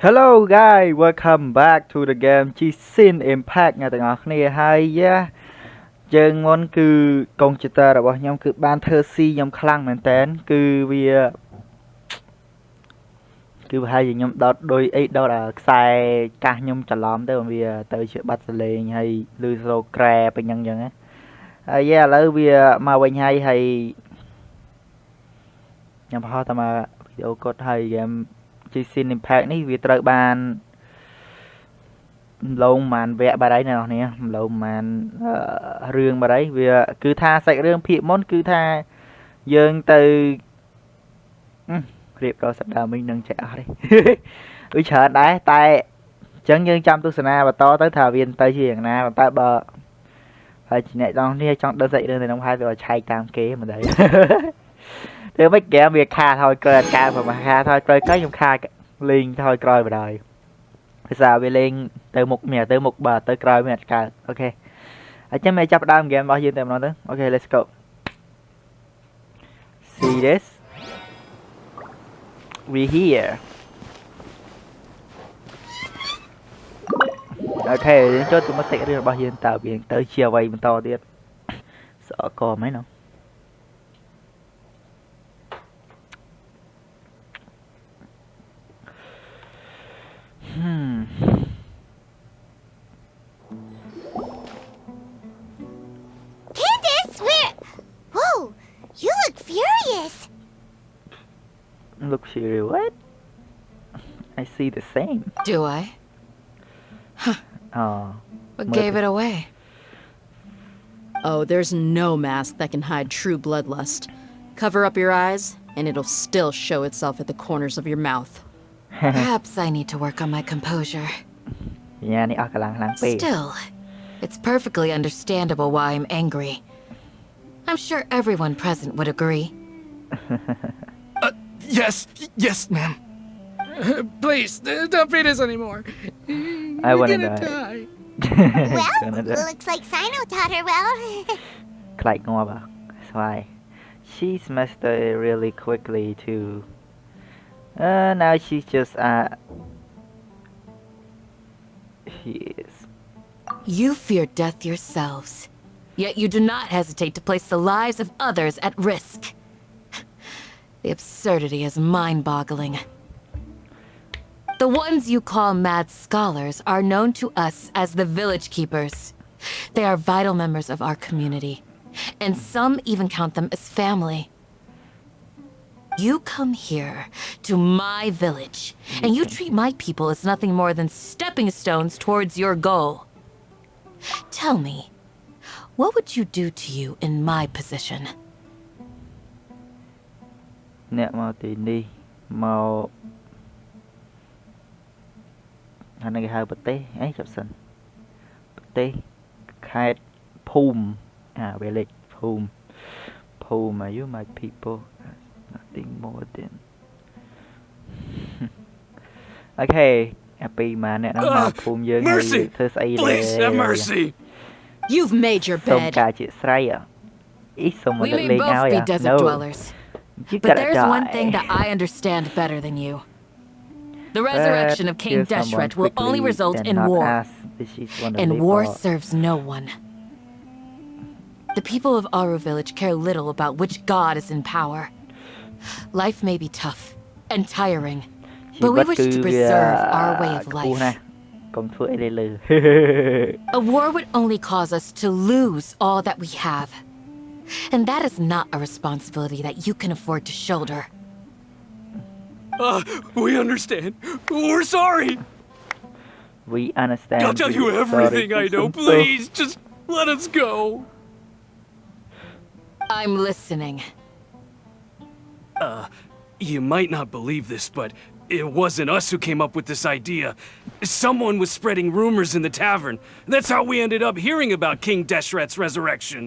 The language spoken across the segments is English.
Hello guys, welcome back to the game Genshin Impact អ្នកទាំងអស់គ្នាហើយយើងមុនគឺកុំព្យូទ័ររបស់ខ្ញុំគឺបានធ្វើស៊ីខ្ញុំខ្លាំងមែនតើគឺប្រហែលជាខ្ញុំដុតដោយអីដុតអាខ្សែកាសខ្ញុំច្រឡំទៅវាទៅជាបាត់សលេងហើយលឺស្រូក្រែពេញហ្នឹងចឹងណាហើយឥឡូវវាមកវិញហើយខ្ញុំហៅតាមវីដេអូកត់ហើយហ្គេម Genshin Impact នេះវាត្រូវបានឡងមិនវគ្គបាត់ហើយអ្នកនរគ្នាឡងមិនរឿងបាត់ហើយវាគឺថាសាច់រឿងភាគមុនគឺថាយើងទៅរៀបដល់សប្តាហ៍មិញនឹងចេះអស់ទេវាច្រើនដែរតែអញ្ចឹងយើងចាំទស្សនាបន្តទៅថាវាទៅជាយ៉ាងណាប៉ុន្តែបើហើយអ្នកនរគ្នាចង់ដឹងសាច់រឿងទៅក្នុងហើយវាឆែកតាមគេមិនដែរតែមិនហ្គេមវាខាថយក្រោយការប្រហែលខាថយក្រោយខ្ញុំខាលេងថយក្រោយបណ្ដោយភាសាវាលេងទៅមុខមានទៅមុខបើទៅក្រោយមានអត់កើតអូខេអញ្ចឹងមកចាប់ដើមហ្គេមរបស់យើងតែម្ដងទៅអូខេ let's go see this we here អូខេយើងចូលទៅមកសាច់រឿងរបស់យើងតើវាទៅជាអ្វីបន្តទៀតសអកមែនទេCandace, where? Whoa, you look furious. Look serious what I see the same Do I? Oh What gave it away? Oh, there's no mask that can hide true bloodlust. Cover up your eyes, and it'll still show itself at the corners of your mouth. Perhaps I need to work on my composure. Still, it's perfectly understandable why I'm angry. I'm sure everyone present would agree. Yes, ma'am. Please, don't beat us anymore. I wanna You're gonna die. Well, looks like Sino taught her well. ខ្លាចងាប់ That's why she's mastered really quickly too now she's just she is You fear death yourselves, yet you do not hesitate to place the lives of others at risk. The absurdity is mind-boggling. The ones you call mad scholars are known to us as the village keepers. They are vital members of our community, and some even count them as family. You come here to my village, and you treat my people as nothing more than stepping stones towards your goal. Tell me, what would you do to you in my position? អ្នកមកទីនេះមកអានេះគេហៅប្រទេសអីចាប់សិនប្រទេសខេត្តភូមិ village ភូមិ are you my people nothing more than អូខេអាពីមកអ្នកនោះមកភូមិយើងហើយធ្វើស្អីလဲ Please have mercy. You've made your សូម bed. ការជាស្រ័យសូមមក We លេង may ឲ្យ both be desert No dwellers, you but gotta there's one die. thing that I understand better than you. The resurrection of King Kill someone Deshret will only quickly result and in not war, ask if she's wanna and live war or- serves no one. The people of Aru village care little about which god is in power. Life may be tough and tiring, but we wish to preserve our way of life. កុំធ្វើអីលើ A war would only cause us to lose all that we have. And that is not a responsibility that you can afford to shoulder. We understand. We're sorry. We understand I'll tell you we're everything sorry. I know. Please, just let us go. I'm listening. You might not believe this, but it wasn't us who came up with this idea. Someone was spreading rumors in the tavern. That's how we ended up hearing about King Deshret's resurrection.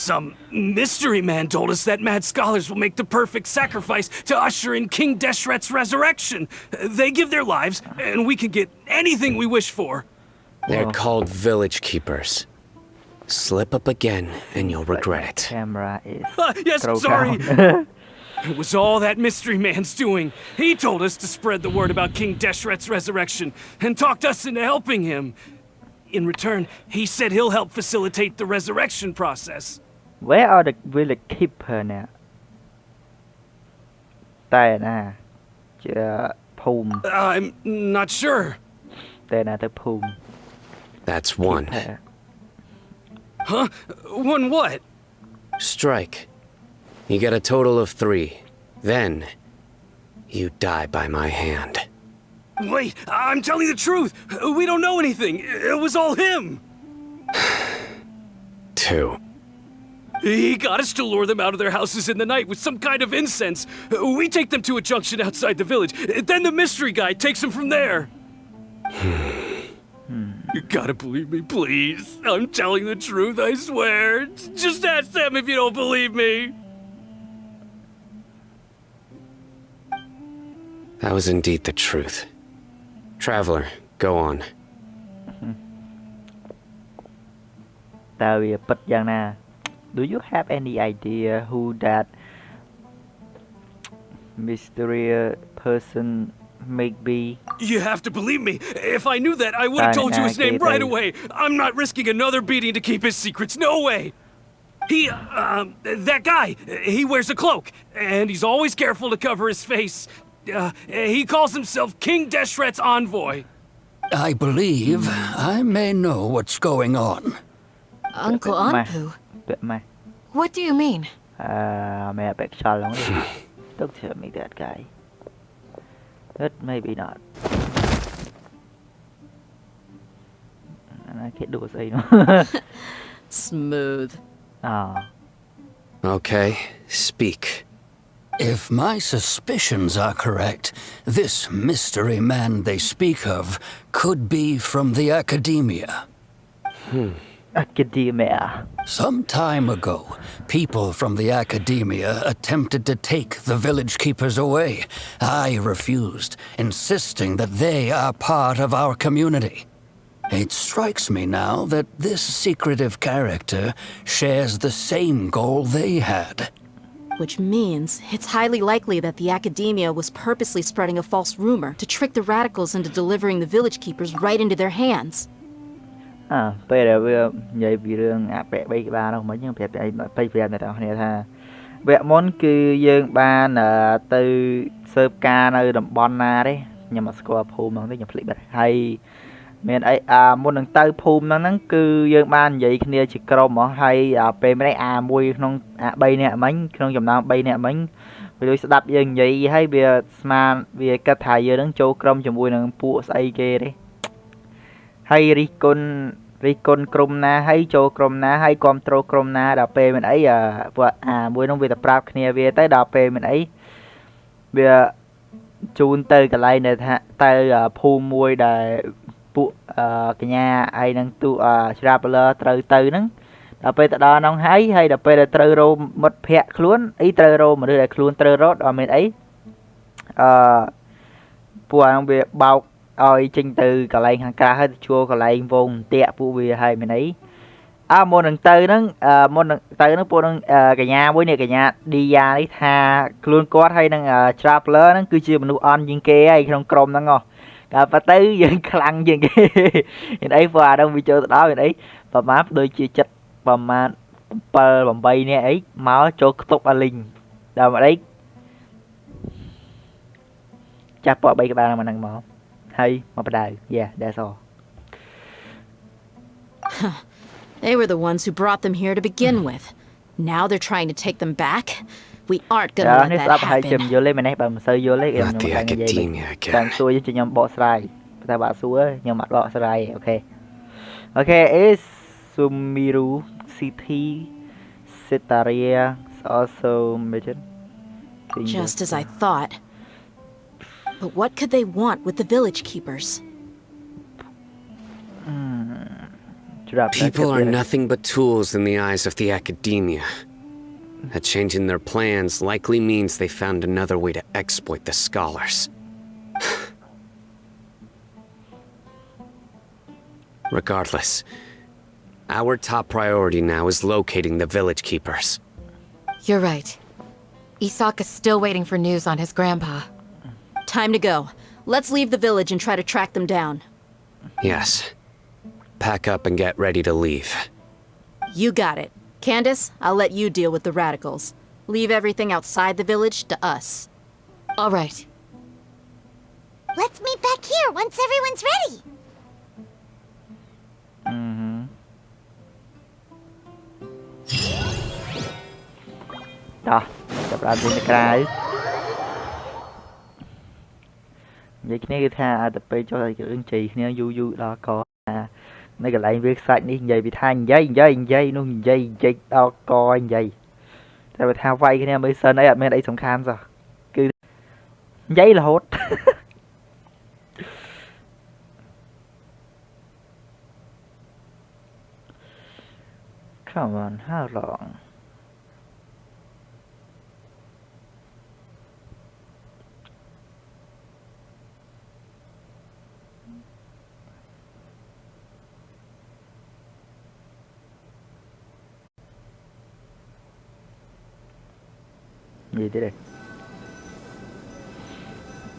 Some mystery man told us that mad scholars will make the perfect sacrifice to usher in King Deshret's resurrection. They give their lives, and we can get anything we wish for. They're called village keepers. Slip up again, and you'll regret it. Camera is Yes, throw sorry. down. It was all that mystery man's doing. He told us to spread the word about King Deshret's resurrection and talked us into helping him. In return, he said he'll help facilitate the resurrection process. Where are the village keeper เนี่ยតែណាជាភូមិ I'm not sure. តែណាទៅភូមិ That's one. Huh? One what? Strike. You get a total of 3. Then, you die by my hand. Wait, I'm telling the truth. We don't know anything. It was all him. 2. He got us to lure them out of their houses in the night with some kind of incense. We take them to a junction outside the village. Then the mystery guy takes them from there. You gotta believe me, please. I'm telling the truth, I swear. Just ask them if you don't believe me. That was indeed the truth. Traveler, go on. តើវាពិតយ៉ាងណា Do you have any idea who that mysterious person may be? You have to believe me. If I knew that, I would have told you his name right away. I'm not risking another beating to keep his secrets. No way. That guy, he wears a cloak, and he's always careful to cover his face. He calls himself King Deshret's envoy. I believe I may know what's going on. Uncle Anpu? ពាក់ម៉េះ What do you mean? ម៉ែពាក់ខ្យល់ហ្នឹង Don't tell me that guy But maybe not ណាគេដួលស្អីនោះ Smooth. Okay, speak. If my suspicions are correct, this mystery man they speak of could be from the academia. Academia Some time ago, people from the academia attempted to take the village keepers away. I refused, insisting that they are part of our community. It strikes me now that this secretive character shares the same goal they had. Which means it's highly likely that the academia was purposely spreading a false rumor to trick the radicals into delivering the village keepers right into their hands. ពេលដែលវានិយាយពីរឿងអាពាក់3ក្បាលនោះមិញខ្ញុំប្រាប់តែអ្នកទាំងគ្នាថាវគ្គមុនគឺយើងបានទៅស៊ើបការនៅតំបន់ណាទេខ្ញុំអត់ស្គាល់ភូមិហ្នឹងទេខ្ញុំភ្លេចបាត់ហើយមានអីមុននឹងទៅភូមិហ្នឹងគឺយើងបាននិយាយគ្នាជាក្រុមហ៎ហើយពេលម្លេះមួយក្នុង3នាក់មិញក្នុងចំណោម3នាក់មិញវាដូចស្ដាប់យើងនិយាយហើយវាស្មានវាគិតថាយើងនឹងចូលក្រុមជាមួយនឹងពួកស្អីគេទេហើយរិះគន់ក្រុមណាហើយចូលក្រុមណាហើយគ្រប់ត្រូលក្រុមណាដល់ពេលមានអីពួកមួយនោះវាទៅប្រាប់គ្នាវាទៅដល់ពេលមានអីវាជូនទៅកន្លែងដែលថាទៅភូមិមួយដែលពួកកញ្ញាឯនឹងទូច្រាបលត្រូវទៅហ្នឹងដល់ពេលទៅដល់ហ្នឹងហើយដល់ពេលដែលត្រូវរោមមិត្តភ័ក្ដិខ្លួនអីត្រូវរោមមនុស្សដែលខ្លួនត្រូវរត់អត់មានអីពួកហ្នឹងវាបោកឲ្យចេញទៅកន្លែងខាងក្រៅហើយទៅជួលកន្លែងវងតាក់ពួកវាហើយមានអីមុននឹងទៅហ្នឹងពួកនឹងកញ្ញាមួយនេះកញ្ញាឌីយ៉ានេះថាខ្លួនគាត់ហើយនឹងច្រាបលហ្នឹងគឺជាមនុស្សអន់ជាងគេហើយក្នុងក្រុមហ្នឹងហ៎កាលប៉ះទៅយើងខ្លាំងជាងគេមានអីព្រោះអានោះវាចូលទៅដល់មានអីប្រហែលដូចជាចិត្តប្រហែល7 8នាក់អីមកចូលខ្ទប់អាលីងដល់មកអីចាស់ពួក3ក្បាលហ្នឹងមកហើយមកបដៅ Yeah that's all They were the ones who brought them here to begin with. Now they're trying to take them back. We aren't gonna let នេះ that ស្ដាប់ហើយខ្ញុំ happen. យល់ទេមែនទេបើមិនសូវយល់ទេខ្ញុំ Not the មិននិយាយ academia តាម again. សួរយើងខ្ញុំបកស្រាយតែបើសួរខ្ញុំអត់បកស្រាយអូខេអូខេ is Sumiru City Setaria also mentioned Just as I thought. But what could they want with the village keepers? People are nothing but tools in the eyes of the academia. A change in their plans likely means they found another way to exploit the scholars. Regardless, our top priority now is locating the village keepers. You're right. Isaka's still waiting for news on his grandpa. Time to go. Let's leave the village and try to track them down. Yes. Pack up and get ready to leave. You got it. Candace, I'll let you deal with the radicals. Leave everything outside the village to us. All right. Let's meet back here once everyone's ready. Đó, tập ra bên cái vậy cái tha tậpไปcho cái ứng trì này du đó có mấy cái lại viết sai đi vậy bị tha dây nó dây đó coi vậyแต่ไปทาไฟแค่นี้ไม่เซิร์นไอ้ไม่ได้สำคัญจ้ะคือยัยละโหด Come on, how long? Gì thế đây?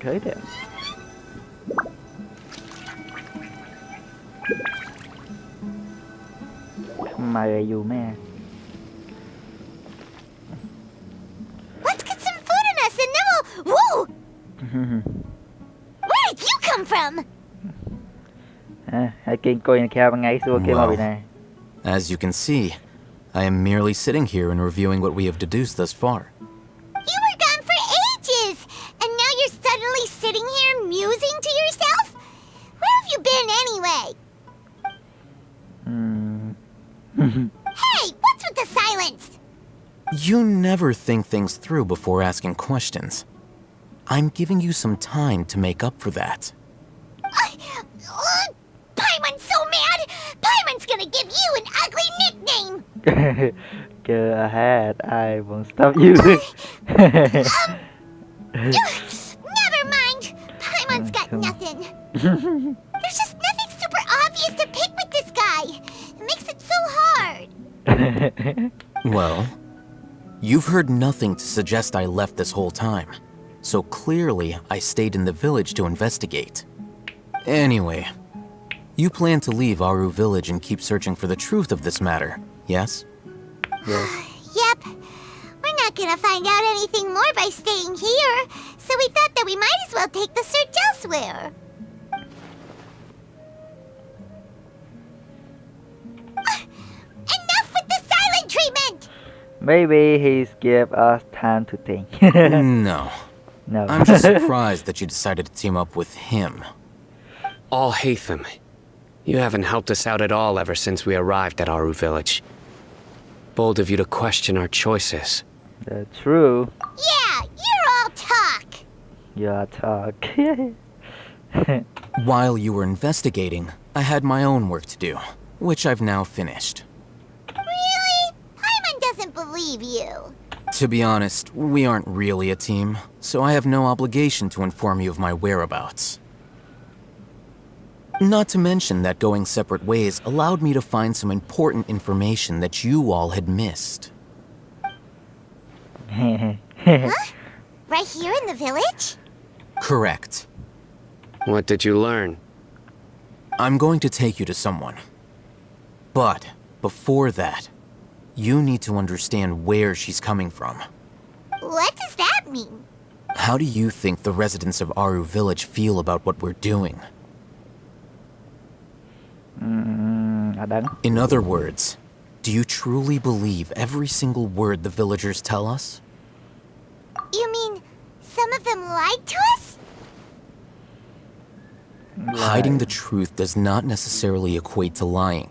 Thế đấy. Mày dù mẹ. Let's get some food in us and then we'll... Whoa! Where did you come from? Hãy kinh coi kia bằng ngày xưa kia mà bị này. As you can see, I am merely sitting here and reviewing what we have deduced thus far. You were gone for ages, and now you're suddenly sitting here musing to yourself? Where have you been anyway? Hey, what's with the silence? You never think things through before asking questions. I'm giving you some time to make up for that. Paimon's so mad! Paimon's gonna give you an ugly nickname! Go ahead, I won't stop you. Never mind! Paimon's got nothing. There's just nothing super obvious to pick with this guy. It makes it so hard. Well, you've heard nothing to suggest I left this whole time. So clearly, I stayed in the village to investigate. Anyway, you plan to leave Aru village and keep searching for the truth of this matter, yes? Yep. We're not gonna find out anything more by staying here, so we thought that we might as well take the search elsewhere. Enough with the silent treatment! Maybe he's give us time to think. No. No. I'm just surprised that you decided to team up with him. All Hatham, you haven't helped us out at all ever since we arrived at Aru village. Bold of you to question our choices. That's true. Yeah, you're all talk. Your talk. While you were investigating, I had my own work to do, which I've now finished. Really? Paimon doesn't believe you. To be honest, we aren't really a team, so I have no obligation to inform you of my whereabouts. Not to mention that going separate ways allowed me to find some important information that you all had missed. Huh? Right here in the village? Correct. What did you learn? I'm going to take you to someone. But before that, you need to understand where she's coming from. What does that mean? How do you think the residents of Aru village feel about what we're doing? In other words, do you truly believe every single word the villagers tell us? You mean some of them lied to us? Hiding the truth does not necessarily equate to lying.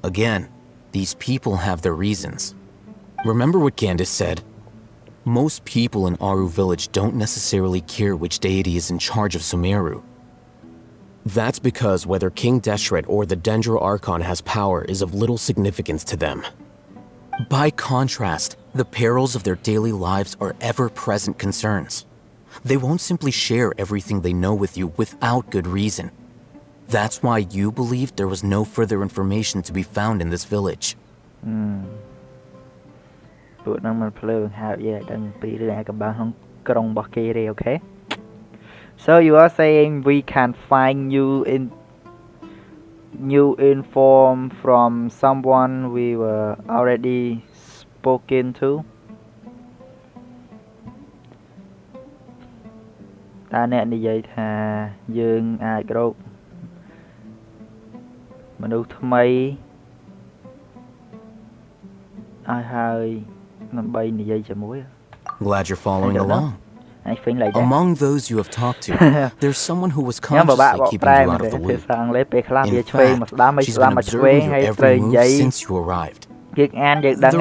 Again, these people have their reasons. Remember what Candace said? Most people in Aru village don't necessarily care which deity is in charge of Sumeru. That's because whether King Deshret or the Dendro Archon has power is of little significance to them. By contrast, the perils of their daily lives are ever-present concerns. They won't simply share everything they know with you without good reason. That's why you believed there was no further information to be found in this village. tụi nó mình pleu how yeah đừng bị lại các bạn không krong bọc kia đi okay. So you are saying we can find new inform from someone we were already spoken to. Ta nè như vậy thà dương ai group mà đâu thay ai hơi nằm bay như vậy chả muối. Glad you're following along. I think like that. Among those you have talked to, there's someone who was consciously keeping you out of the loop. In fact, she's been observing your every move since you arrived. The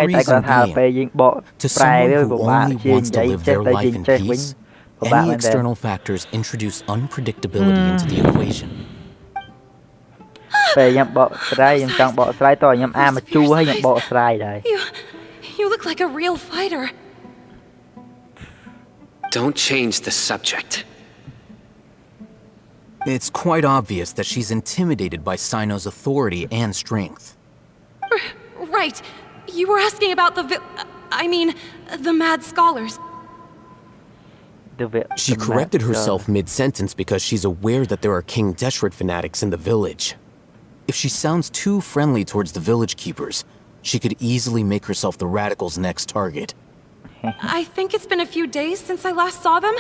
reason being, to someone who only wants to live their life in peace, any external factors introduce unpredictability into the equation. You look like a real fighter. Don't change the subject. It's quite obvious that she's intimidated by Sino's authority and strength. Right. You were asking about the mad scholars. She corrected herself mid-sentence because she's aware that there are King Deshret fanatics in the village. If she sounds too friendly towards the village keepers, she could easily make herself the radicals' next target. I think it's been a few days since I last saw them.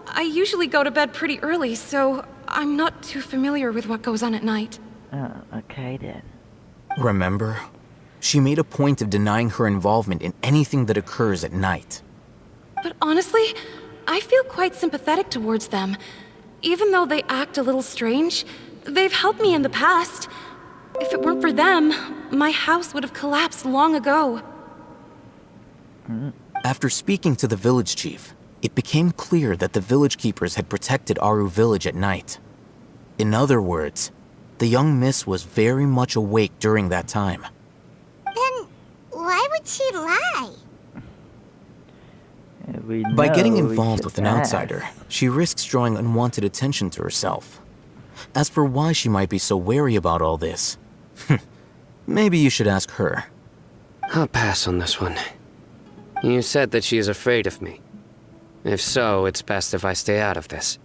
I usually go to bed pretty early, so I'm not too familiar with what goes on at night. Oh, okay then. Remember? She made a point of denying her involvement in anything that occurs at night. But honestly, I feel quite sympathetic towards them. Even though they act a little strange, they've helped me in the past. If it weren't for them, my house would have collapsed long ago. After speaking to the village chief, it became clear that the village keepers had protected Aru village at night. In other words, the young miss was very much awake during that time. Then why would she lie? By getting involved with an outsider, she risks drawing unwanted attention to herself. As for why she might be so wary about all this, maybe you should ask her. I'll pass on this one. You said that she is afraid of me. If so, it's best if I stay out of this.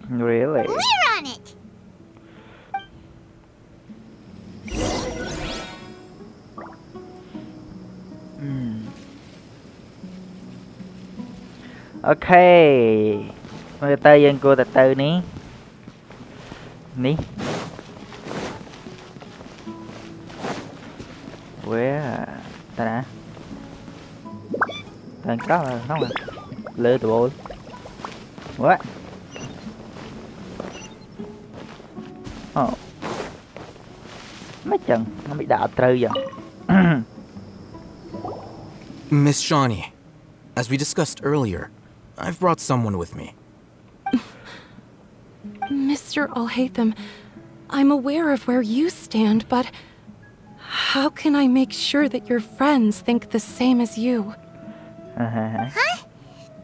Really? We're on it! Okay. Người ta dân cô từ từ ní. Ní. Where? Ta đã. Đang có là không à. Lơ tụi bôi. What? Oh. Mấy chừng nó bị đạp trừ rồi. Miss Shawnee, as we discussed earlier, I've brought someone with me. Mr. Alhaitham, I'm aware of where you stand, but how can I make sure that your friends think the same as you? Huh?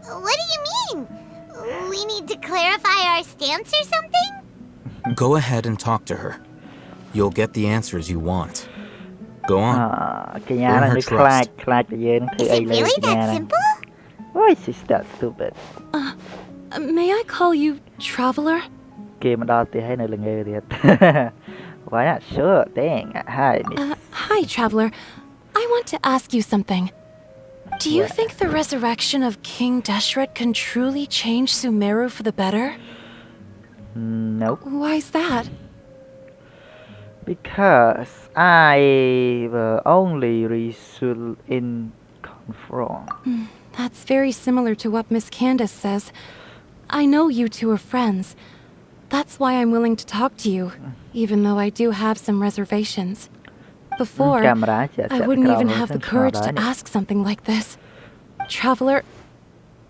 What do you mean? We need to clarify our stance or something? Go ahead and talk to her. You'll get the answers you want. Go on. Cái nhà này clash cho dân thứ Is ấy it lên really cái nhà that này. simple? Why is that stupid? May I call you Traveler? Kia mà đo thì hay này là nghề thiệt. Why not? Sure, dang. Hi, miss. Hi, Traveler. I want to ask you something. Do you think the resurrection of King Deshret can truly change Sumeru for the better? Nope. Why's that? Because I will only result in confront. That's very similar to what Miss Candace says. I know you two are friends. That's why I'm willing to talk to you, even though I do have some reservations. Before, I wouldn't even have the courage to ask something like this. Traveler,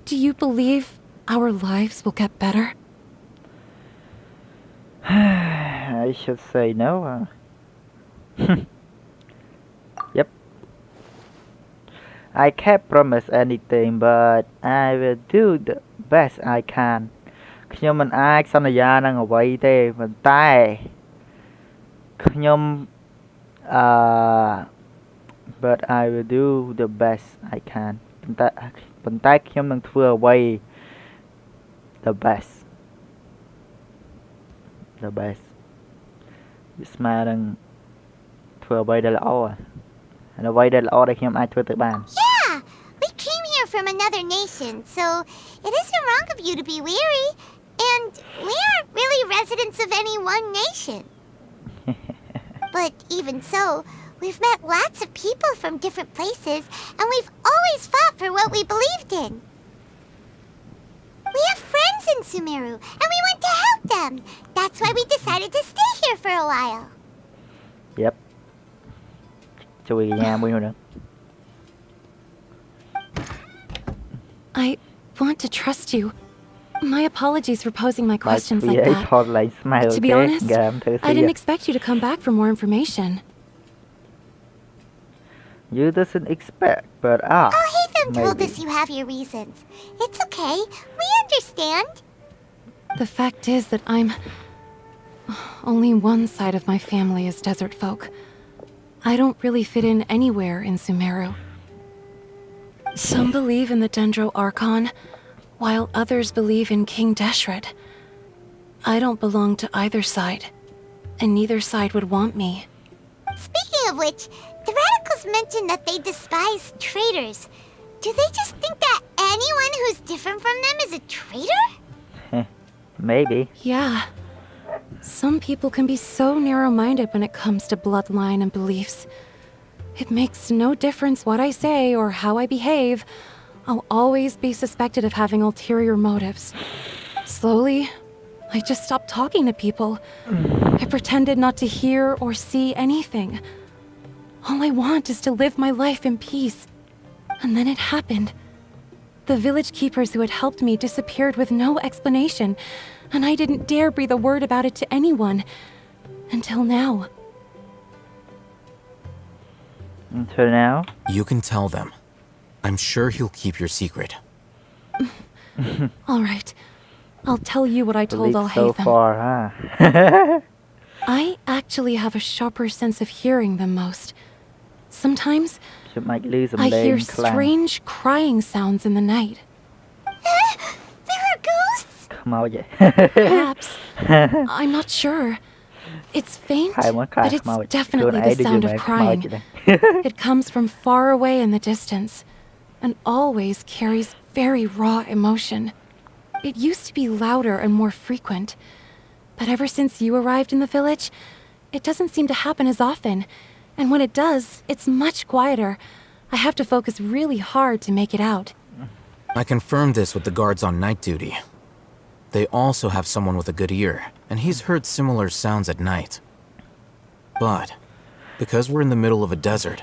do you believe our lives will get better? I should say no. Yep. I can't promise anything, but I will do the best I can. ខ្ញុំមិនអាចសន្យានឹងអ្វីទេប៉ុន្តែខ្ញុំ but I will do the best I can ប៉ុន្តែខ្ញុំនឹងធ្វើអ្វី the best វាស្មើនឹងធ្វើអ្វីដែលល្អអ្វីដែលល្អដែលខ្ញុំអាចធ្វើទៅបាន Yeah, we came here from another nation, so it isn't wrong of you to be weary. And we aren't really residents of any one nation. But even so, we've met lots of people from different places, and we've always fought for what we believed in. We have friends in Sumeru, and we want to help them. That's why we decided to stay here for a while. Yep ជួយញ៉ាំមួយនោះ I want to trust you. My apologies for posing my បើ questions វា like អី that. ថតឡើងស្មៅ To be honest, I didn't expect you to come back for more information. You doesn't expect but Oh, Hatham told maybe. us you have your reasons. It's okay. We understand. The fact is that only one side of my family is desert folk. I don't really fit in anywhere in Sumeru. Some believe in the Dendro Archon, while others believe in King Deshret. I don't belong to either side, and neither side would want me. Speaking of which, the radicals mentioned that they despise traitors. Do they just think that anyone who's different from them is a traitor? Maybe Yeah. Some people can be so narrow-minded when it comes to bloodline and beliefs. It makes no difference what I say or how I behave. I'll always be suspected of having ulterior motives. Slowly, I just stopped talking to people. I pretended not to hear or see anything. All I want is to live my life in peace. And then it happened. The village keepers who had helped me disappeared with no explanation, and I didn't dare breathe a word about it to anyone. Until now. until now You can tell them. I'm sure he'll keep your secret. All right. I'll tell you what I told believe Al so Haytham. far huh I actually have a sharper sense of hearing than most. Sometimes ខ្ញុំអាចឮសំ I ឡេង hear ខ្លាំង strange crying sounds in the night. There are ghosts? ខ្មោច Perhaps. I'm not sure. It's faint, ហើយមកខ្លាច but ខ្មោច it's definitely the sound of crying. It comes from far away in the distance, and always carries very raw emotion. It used to be louder and more frequent, but ever since you arrived in the village, it doesn't seem to happen as often, and when it does, it's much quieter. I have to focus really hard to make it out. I confirmed this with the guards on night duty. They also have someone with a good ear, and he's heard similar sounds at night. But, because we're in the middle of a desert,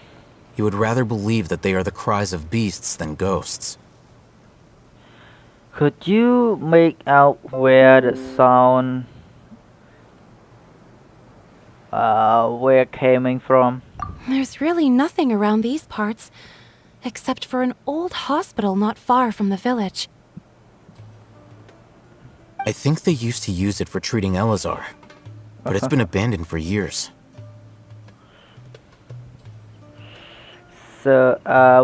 he would rather believe that they are the cries of beasts than ghosts. Could you make out where the sound were coming from? There's really nothing around these parts, except for an old hospital not far from the village. I think they used to use it for treating Elazar, but it's been abandoned for years. So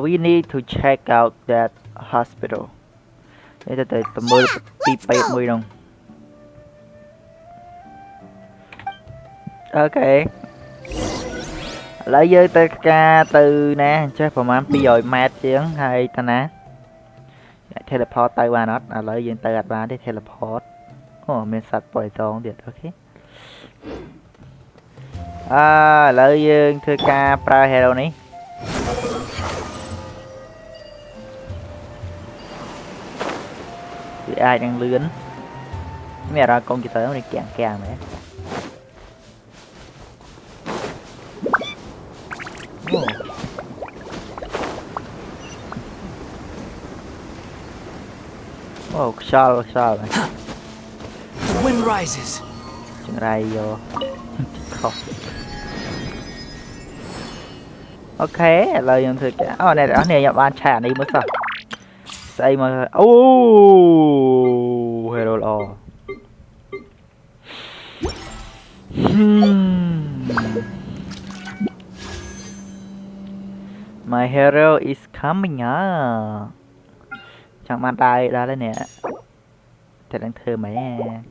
we need to check out that hospital នេះទៅមើលទីពេទ្យមួយនោះអូខេឥឡូវយើងទៅការទៅណាចេះប្រហែល200ម៉ែត្រជាងហើយតាណា teleport ទៅបានអត់ឥឡូវយើងទៅអត់បានទេ teleport អូមានសត្វប៉យតងទៀតអូខេឥឡូវយើងធ្វើការប្រើ hero នេះវាអាចនឹងលឿនមានអារម្មណ៍កុំព្យូទ័រនេះកាំងមែនអូខ្យល់មែន The wind rises. ចង្រៃយកខុសអូខេឥឡូវយើងធ្វើការអូអ្នកទាំងអស់គ្នាខ្ញុំបានឆែកអានេះមើលសោះស្អីមកអូ hero ល្អ My hero is coming chẳng bàn tay ra đấy nè thật đang thơ mấy này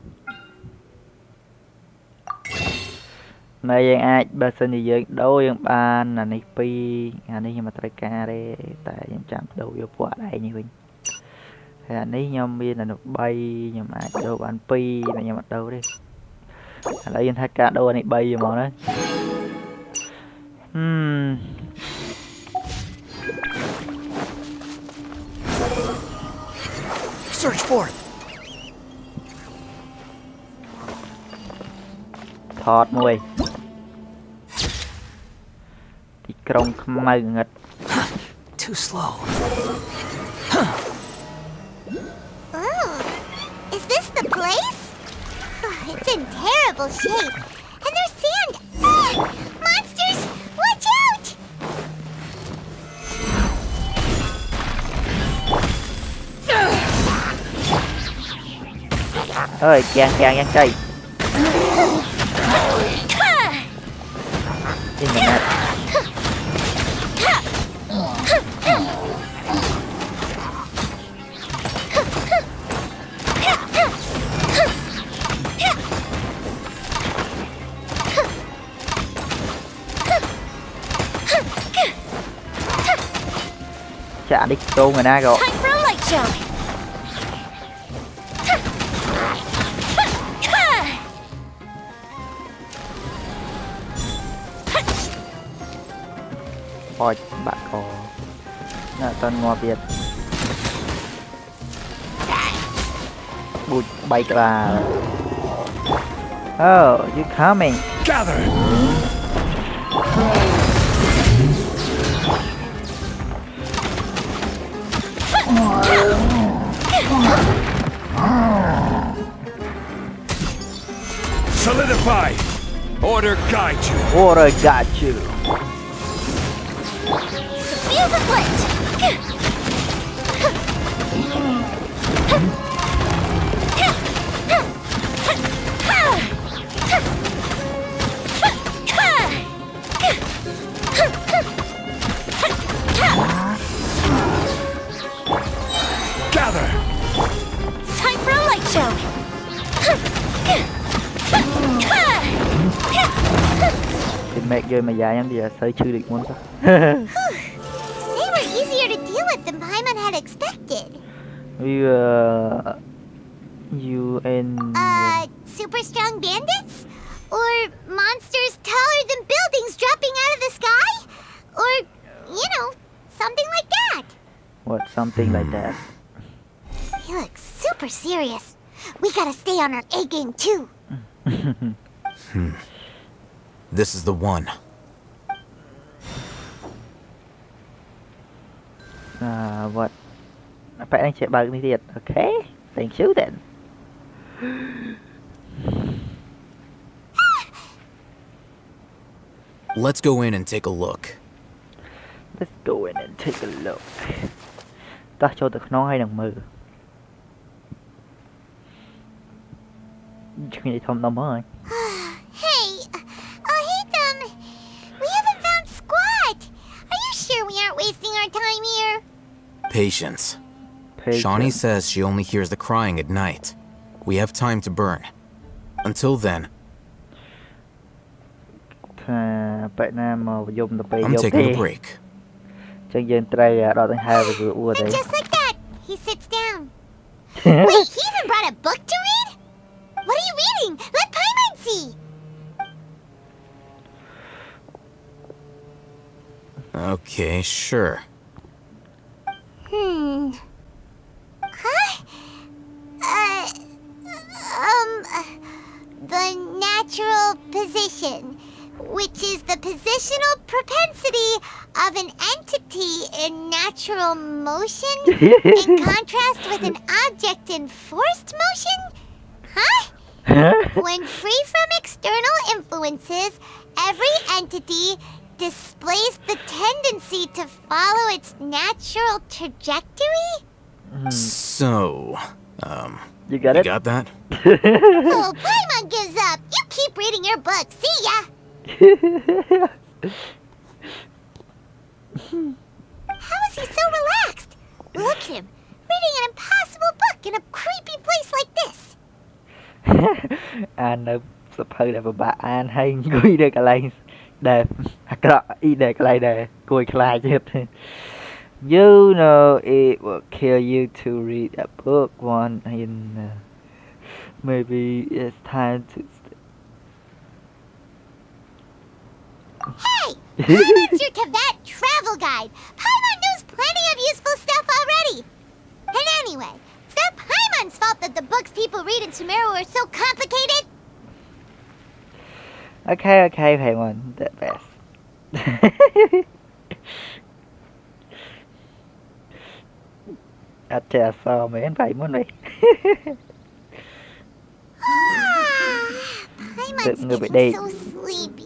ยังអាចបើសិនជាយើងដូរយើងបានអានេះ2អានេះខ្ញុំមិនត្រូវការទេតែខ្ញុំចាំដូរយកពួកឯងនេះវិញហើយអានេះខ្ញុំមានអានោះ3ខ្ញុំអាចដូរបាន2តែខ្ញុំអត់ដូរទេឥឡូវយើងថាការដូរអានេះ3ហ្មងណាSearch for it. ថតមួយទីក្រុងខ្មៅងឹត Too slow. Oh, is this the place? It's in terrible shape. And there's sand. Monsters! Watch out! Ơi, gan chay. Internet. Chả đi tô người na rồi. Time for a light show. Ôi, bạn có là tên Ngoa Việt bụi bay cả. Oh, you coming? Gather. Solidify! Order guide you! Order got you! Fuse is lit! Gather. Time for a light show! Thì mẹ chơi mà dài em bây giờ sơi chưa được muốn sao? They were easier to deal with than Paimon had expected. You and Super strong bandits? Or monsters taller than buildings dropping out of the sky? Or, you know, something like that. what something like that. He looks super serious. We gotta stay on our A game too. This is the one. What? Phải anh chạy bug đi thiệt. Okay, thank you then. Let's go in and take a look. Let's go in and take a look. Ta cho từ nó hay đằng mờ. Chuyện gì thông tâm rồi. Hey, hey them. We haven't found squat. Are you sure we aren't wasting our time here? Patience. Shawnee says she only hears the crying at night. We have time to burn. Until then, Bạn nam mà dùng tập I'm taking a break. Chân dân trai đo tới 2 và vừa ua And đấy. just like that, he sits down. Wait, he even brought a book to read? What are you reading? Let Paimon see. Okay, sure. Huh? The natural position, which is the positional propensity of an entity in natural motion, in contrast with an object in forced motion? Huh? When free from external influences, every entity displays the tendency to follow its natural trajectory? So, You got you it? got that? Oh, Paimon gives up. You keep reading your book. See ya. is he so relaxed? Look at him, reading an impossible book in a creepy place like this. An sập hơi để bà An hay ngồi đây cái này để ý để cái này để coi cái này chứ. You know it will kill you to read a book one in maybe it's time to Hey! Paimon's your Teyvat travel guide. Paimon knows plenty of useful stuff already. And anyway, it's not Paimon's fault that the books people read in Sumeru are so complicated. Okay, Paimon, the best. Chả sao mấy anh phải muốn này. Paimon's người bị getting đê. so sleepy.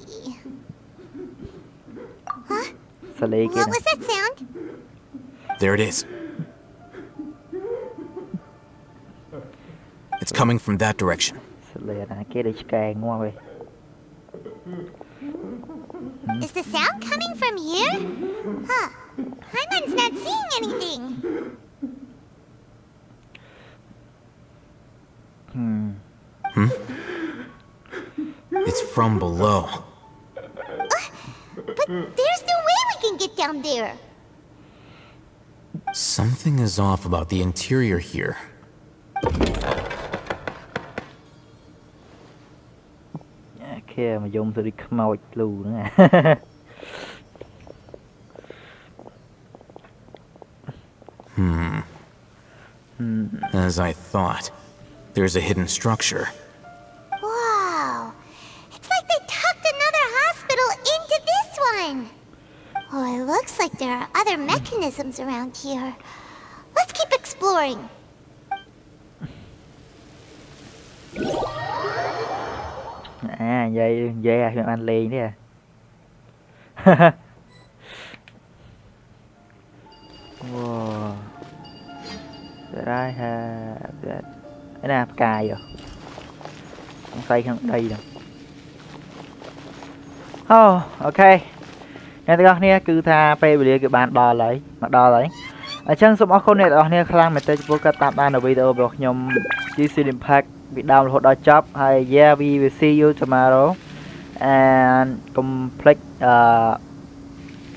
Huh? Seelie kia What nè. was that sound? There it is. It's coming from that direction. Seelie nè, kia đi càng ngoan vậy. Is the sound coming from here? Huh. Paimon's not seeing anything. It's from below. But there's no way we can get down there. Something is off about the interior here. Kia mà dùng tôi đi khmoi lù nữa nè. As I thought, there's a hidden structure. Wow. It's like they tucked another hospital into this one. Oh, it looks like there are other mechanisms around here. Let's keep exploring. À, dây à, anh liền đấy à. Wow. Did I have that? Cái nào cài rồi. Không xây không đây nè. Oh, ok. Nên tất cả này cứ tha phê video các bạn đo lấy, mặc đo lấy. Ở chân số con này đó này khang mình tới vô các bạn ở video của nhóm Genshin Impact bị download đó chop hay yeah we will see you tomorrow and complete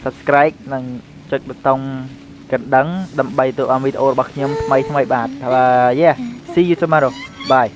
subscribe និងចុចប៊ូតុងកណ្ដឹងដើម្បីទៅអមវីដេអូរបស់ខ្ញុំថ្មីៗបាទ yeah see you tomorrow bye